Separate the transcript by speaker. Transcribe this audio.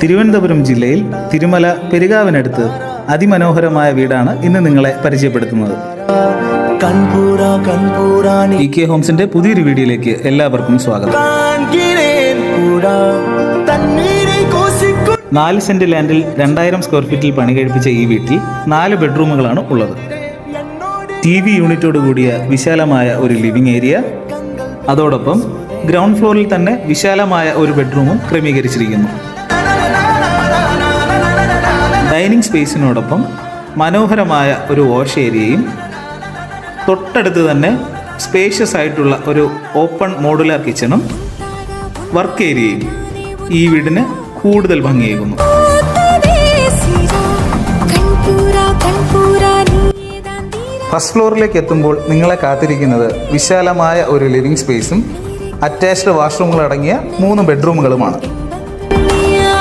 Speaker 1: തിരുവനന്തപുരം ജില്ലയിൽ തിരുമല പെരുകാവിനടുത്ത് അതിമനോഹരമായ വീടാണ് ഇന്ന് നിങ്ങളെ പരിചയപ്പെടുത്തുന്നത്. EK ഹോംസിന്റെ പുതിയൊരു വീഡിയോയിലേക്ക് എല്ലാവർക്കും സ്വാഗതം. 4 സെന്റ് ലാൻഡിൽ 2000 സ്ക്വയർ ഫീറ്റിൽ പണി കഴിപ്പിച്ച ഈ വീട്ടിൽ 4 ബെഡ്റൂമുകളാണ് ഉള്ളത്. TV യൂണിറ്റോട് കൂടിയ വിശാലമായ ഒരു ലിവിംഗ് ഏരിയ, അതോടൊപ്പം ഗ്രൗണ്ട് ഫ്ലോറിൽ തന്നെ വിശാലമായ ഒരു ബെഡ്റൂമും ക്രമീകരിച്ചിരിക്കുന്നു. ഡൈനിങ് സ്പേസിനോടൊപ്പം മനോഹരമായ ഒരു വാഷ് ഏരിയയും തൊട്ടടുത്ത് തന്നെ സ്പേഷ്യസ് ആയിട്ടുള്ള ഒരു ഓപ്പൺ മോഡുലാർ കിച്ചണും വർക്ക് ഏരിയയും ഈ വീടിന് കൂടുതൽ ഭംഗിയേകുന്നു. ഫസ്റ്റ് ഫ്ലോറിലേക്ക് എത്തുമ്പോൾ നിങ്ങളെ കാത്തിരിക്കുന്നത് വിശാലമായ ഒരു ലിവിംഗ് സ്പേസും അറ്റാച്ച്ഡ് വാഷ്റൂമുകൾ അടങ്ങിയ 3 ബെഡ്റൂമുകളുമാണ്.